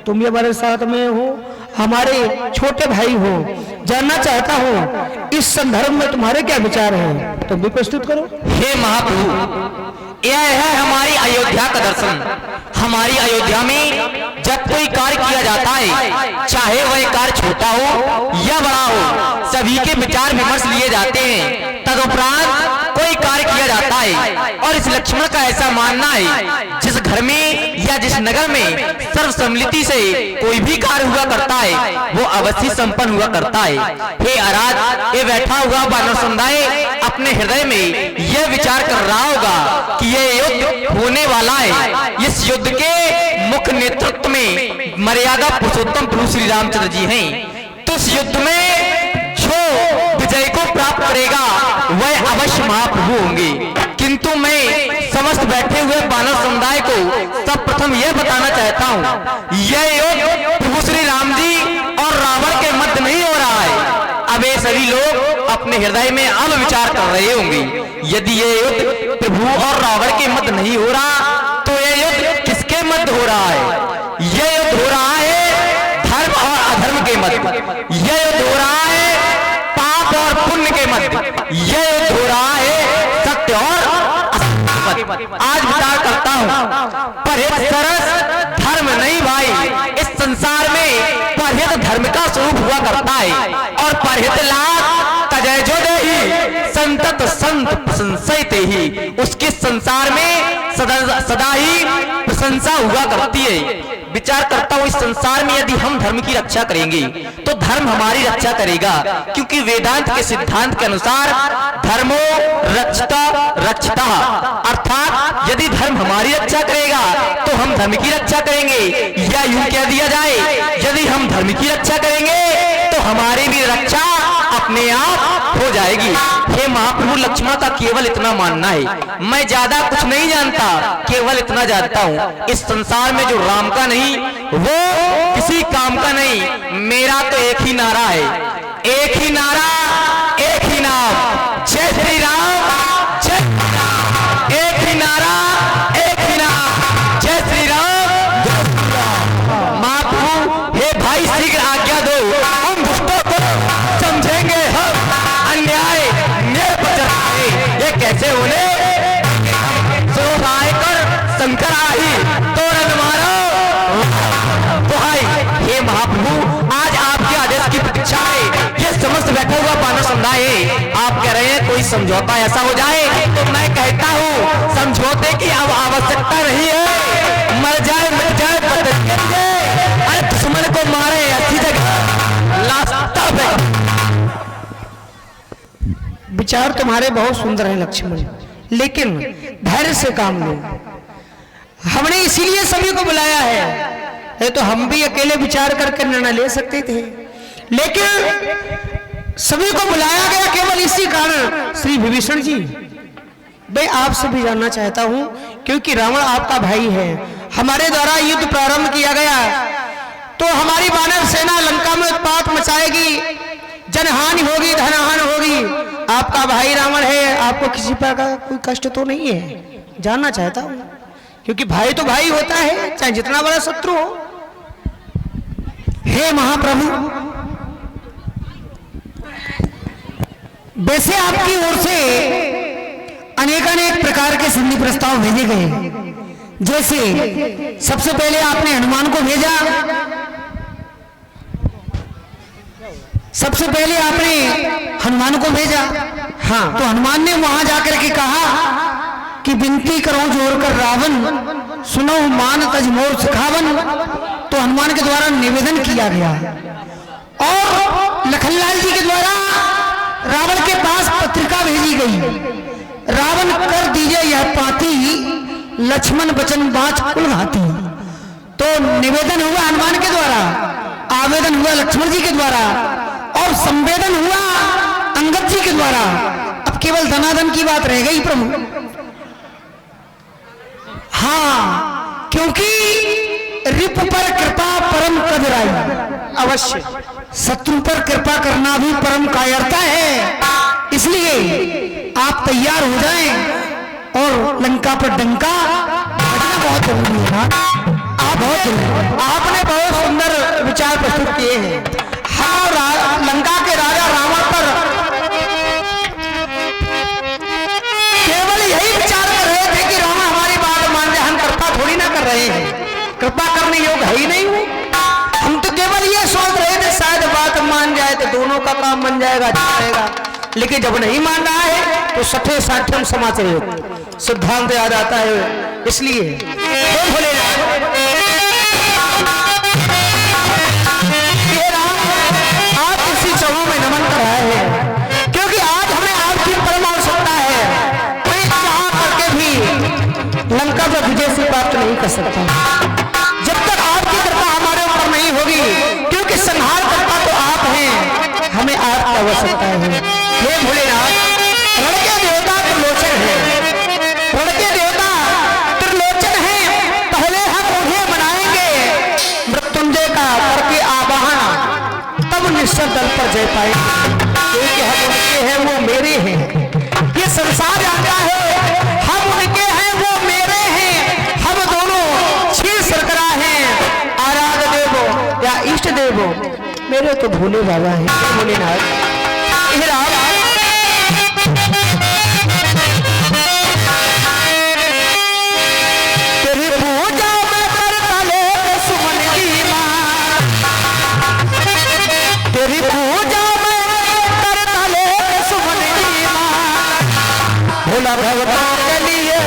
तुम भी हमारे साथ में हो, हमारे छोटे भाई हो। जानना चाहता हूँ इस संदर्भ में तुम्हारे क्या विचार हैं, तुम भी प्रस्तुत करो। हे महाप्रभु, यह है हमारी अयोध्या का दर्शन। हमारी अयोध्या में जब कोई कार्य किया जाता है, चाहे वह कार्य छोटा हो या बड़ा हो, सभी के विचार विमर्श लिए जाते हैं। तदुपरांत कोई कार्य किया जाता है। और इस लक्ष्मण का ऐसा मानना है, जिस घर में या जिस नगर में सर्वसम्मति से कोई भी कार्य हुआ करता है, वो अवश्य संपन्न हुआ करता है। हे आराध, ये बैठा हुआ वानर समुदाय अपने हृदय में यह विचार कर रहा होगा कि यह युद्ध होने वाला है। इस युद्ध के मुख्य नेतृत्व में मर्यादा पुरुषोत्तम प्रभु श्री रामचंद्र जी हैं। तो इस युद्ध में जो विजय को प्राप्त करेगा वह अवश्य महाप्रभु होंगे। किंतु मैं समस्त बैठे हुए वानर समुदाय को सर्वप्रथम यह बताना चाहता हूँ, यह युद्ध प्रभु श्री राम जी और रावण के मध्य नहीं हो रहा है। अब ये सभी लोग अपने हृदय में अब विचार कर रहे होंगे, यदि ये युद्ध प्रभु और रावण के मध्य नहीं हो रहा तो ये युद्ध किसके मध्य हो रहा है? यह युद्ध हो रहा है धर्म और अधर्म के मध्य। यह युद्ध हो रहा है पाप और पुण्य के मध्य। यह युद्ध हो रहा है सत्य और असत्य के मध्य। आज विचार करता हूँ, परहित सरस धर्म नहीं भाई। इस संसार में परहित धर्म का स्वरूप हुआ करता है और परहित लाभ तजय जो देहि संतत संत प्रशंसते ही। उसके संसार में सदा ही प्रशंसा हुआ करती है। विचार करता हूँ, इस संसार में यदि हम धर्म की रक्षा करेंगे तो धर्म हमारी रक्षा करेगा, क्योंकि वेदांत के सिद्धांत के अनुसार धर्मो रक्षता रक्षता, अर्थात यदि धर्म हमारी रक्षा करेगा तो हम धर्म की रक्षा करेंगे। या यूं कह दिया जाए, यदि हम धर्म की रक्षा करेंगे तो हमारी भी रक्षा अपने आप हो जाएगी। हे महाप्रभु, लक्ष्मण का केवल इतना मानना है। मैं ज्यादा कुछ नहीं जानता, केवल इतना जानता हूँ, इस संसार में जो राम का नहीं वो किसी काम का नहीं। मेरा तो एक ही नारा है, एक ही नारा, एक ही नाम, जय श्री राम, जय श्री राम। एक ही नारा, एक ही नाम, जय श्री राम, जय श्री राम। महाप्रभु, हे भाई शीघ्र आज्ञा दो, हम दुष्टों को समझेंगे, हम अन्याय न्याय पर चढ़ाए। ये कैसे होने शंकर आई तोरण मारो तो आई। हे महाप्रभु, आज आपके आदेश की प्रतीक्षा है। ये समस्त बैठा हुआ वानर समुदाय है। आप कह रहे हैं कोई समझौता ऐसा हो जाए, तो मैं कहता हूँ समझौते की अब आवश्यकता नहीं है। मर जाए मिट जाए बदले, अरे दुश्मन को मारे अच्छी जगह लास्ता पे। विचार तुम्हारे बहुत सुंदर हैं लक्ष्मण, लेकिन धैर्य से काम लो। हमने इसीलिए सभी को बुलाया है, तो हम भी अकेले विचार करके निर्णय ले सकते थे, लेकिन सभी को बुलाया गया केवल इसी कारण। श्री विभीषण जी, मैं आपसे भी जानना चाहता हूं, क्योंकि रावण आपका भाई है, हमारे द्वारा युद्ध प्रारंभ किया गया तो हमारी वानर सेना लंका में उत्पात मचाएगी, जनहानि होगी, धनहानि होगी। आपका भाई रावण है, आपको किसी प्रकार का कोई कष्ट तो नहीं है? जानना चाहता हूं, क्योंकि भाई तो भाई होता है, चाहे जितना बड़ा शत्रु हो। हे महाप्रभु, वैसे आपकी ओर से अनेकानेक प्रकार के संधि प्रस्ताव भेजे गए। जैसे सबसे पहले आपने हनुमान को भेजा, सबसे पहले आपने हनुमान को भेजा। हाँ, तो हनुमान ने वहां जाकर के कहा कि विनती करो जोर कर रावण, सुनो मान तज मोर सिखावन। तो हनुमान के द्वारा निवेदन किया गया और लखनलाल जी के द्वारा रावण के पास पत्रिका भेजी गई। रावण कर दीजिए यह पाती, लक्ष्मण बचन बाच कुल घाती। तो निवेदन हुआ हनुमान के द्वारा, आवेदन हुआ लक्ष्मण जी के द्वारा और संवेदन हुआ अंगद जी के द्वारा। अब केवल धनाधन की बात रह गई प्रभु। हाँ, क्योंकि रिप पर कृपा परम कदराई। अवश्य शत्रु पर कृपा करना भी परम कायरता है। इसलिए आप तैयार हो जाएं और लंका पर डंका बजना बहुत जरूरी है ना। आप बहुत जरूरी, आपने बहुत विचार प्रस्तुत किए हैं। हम लंका के राजा रावण पर केवल यही विचार कर रहे थे कि रावण हमारी बात मान जाए, हम कृपा थोड़ी ना कर रहे हैं, कृपा करने योग्य है ही नहीं हूँ। हम तो केवल ये सोच रहे थे शायद बात मान जाए तो दोनों का काम बन जाएगा, अच्छा रहेगा। लेकिन जब नहीं मान रहा है तो सठे साठम समाचार सिद्धांत याद आता है। इसलिए हे भोलेनाथ, आप इसी चरणों में नमन कराए हैं, क्योंकि आज हमें आपकी परम आवश्यकता है। कोई चाह करके भी लंका पर विजय से प्राप्त नहीं कर सकता जब तक आपकी कृपा हमारे ऊपर नहीं होगी, क्योंकि संहार करता तो आप हैं, हमें आपकी आवश्यकता है। हे भोलेनाथ, रण के देवता त्रिलोचन है, रण के देवता त्रिलोचन है। पहले हम उन्हें बनाएंगे मृत्युंजय का करके आवाहन, तब निश्चल दल पर जय पाएंगे, क्योंकि हम उनके हैं वो मेरे हैं। ये संसार जानता है हम उनके हैं वो मेरे हैं। हम दोनों क्षीर सरकरा हैं, आराध्य देवो या इष्ट देवो मेरे तो भोले बाबा हैं। भोलेनाथ, हे राम, तेरी पूजा में करता ले सुमन की मां, तेरी पूजा में करता ले सुमन की मां, भोला भगवान के लिए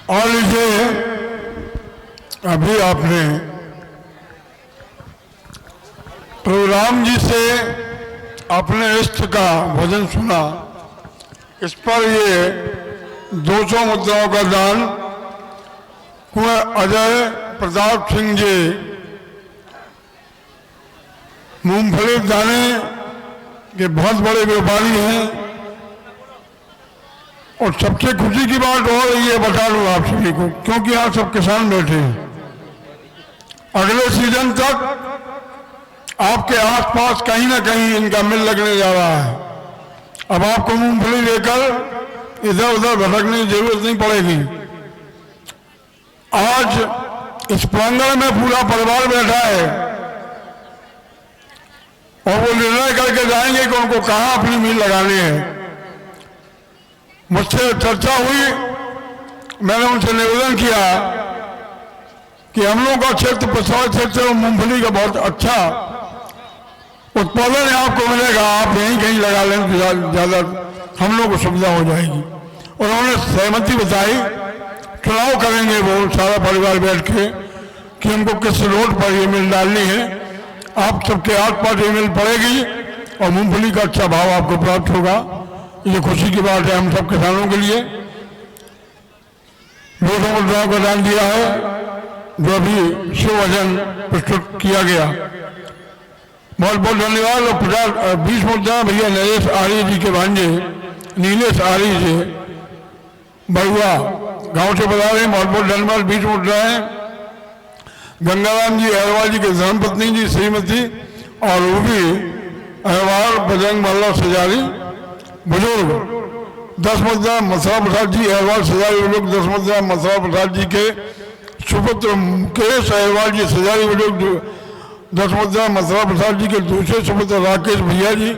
और लीजिए, अभी आपने प्रभु राम जी से अपने इष्ट का भजन सुना। इस पर ये 200 मुद्राओं का दान कुंवर अजय प्रताप सिंह जी मूंगफली दाने के बहुत बड़े व्यापारी हैं। और सबसे खुशी की बात और ये बता दूं आप सभी को, क्योंकि यहाँ सब किसान बैठे हैं, अगले सीजन तक आपके आसपास कहीं ना कहीं इनका मिल लगने जा रहा है। अब आपको मूंगफली लेकर इधर उधर भटकने की जरूरत नहीं पड़ेगी। आज इस प्रांगण में पूरा परिवार बैठा है और वो निर्णय करके जाएंगे कि उनको कहाँ अपनी मिल लगानी है। मुझसे चर्चा हुई, मैंने उनसे निवेदन किया कि हम लोग का क्षेत्र प्रसाद क्षेत्र और मूंगफली का बहुत अच्छा उत्पादन आपको मिलेगा, आप यहीं कहीं लगा लें तो ज़्यादा हम लोग को सुविधा हो जाएगी। और उन्होंने सहमति बताई, चुनाव करेंगे वो सारा परिवार बैठ के कि हमको किस रोड पर ये मिल डालनी है। आप सबके आसपास ये मिल पड़ेगी और मूंगफली का अच्छा भाव आपको प्राप्त होगा। ये खुशी की बात है हम सब किसानों के लिए। 200 मुद्राओं का दान दिया है जो अभी शिव भजन प्रस्तुत किया गया। बहुत बहुत धन्यवाद। और 20 मुद्रा भैया नरेश आर्य जी के भांजे नीलेश आर्य जी बरुआ गांव से बता रहे हैं, बहुत बहुत धन्यवाद। 20 मुद्राएं गंगाराम जी अहरवाल जी के धर्मपत्नी जी श्रीमती और रूबी अहरवाल बजरंग मल्ला सजारी बुजुर्ग। 10 मुद्रा मथुरा प्रसाद जी अहरवाल सजारी बुजुर्ग। 10 मुद्रा मथुरा प्रसाद जी के सुपुत्र मुकेश अहरवाल जी सजारी बुजुर्ग। 10 मुद्रा मथुरा प्रसाद जी के दूसरे सुपुत्र राकेश भैया जी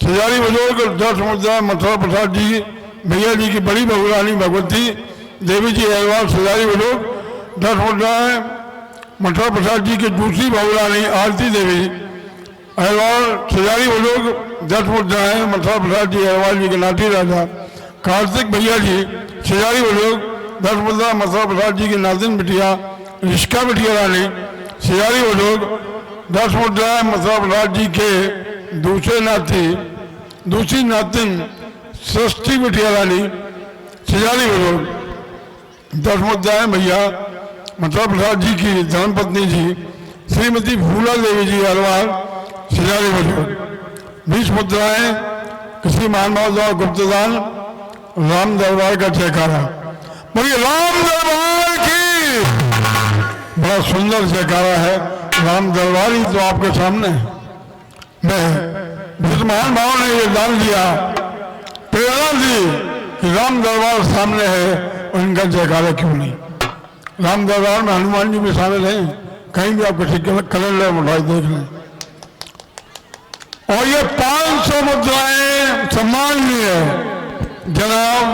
सजारी बुजुर्ग। 10 मुद्रा मथुरा प्रसाद जी भैया जी की बड़ी बहुरानी भगवती देवी जी अहरवाल सजारी बुजुर्ग। 10 मुद्राएं मथुरा प्रसाद जी की दूसरी बहुरानी आरती देवी अहरवाल सजारी बुजुर्ग। 10 मुद्राएं मथुरा प्रसाद जी अहरवाल जी के नाती राजा कार्तिक भैया जी सजारी बुजुर्ग। 10 मुद्रा मथुरा प्रसाद जी की नातिन बिटिया रिश्का बिटिया रानी सजारी बुजुर्ग। 10 मुद्राएं मथुरा प्रसाद जी के दूसरी नातिन सृष्टि बिटिया रानी सजारी बुजुर्ग। 10 मुद्राएं भैया मथुरा प्रसाद जी की धर्मपत्नी जी श्रीमती फूला देवी जी अहरवाल सजारी बुजुर्ग। 20 मुद्राएं किसी महानुभाव द्वारा गुप्तदान राम दरबार का जयकारा। बोलिए राम दरबार की। बड़ा सुंदर जयकारा है, राम दरबार ही तो आपके सामने है। जिस महान भाव ने ये दान दिया, प्रेरणा दी कि राम दरबार सामने है और इनका जयकारा क्यों नहीं। राम दरबार में हनुमान जी भी शामिल हैं, कहीं भी आप किसी कैलेंडर में उठाई देख लें। और ये 500 मुद्राएं सम्माननीय जनाब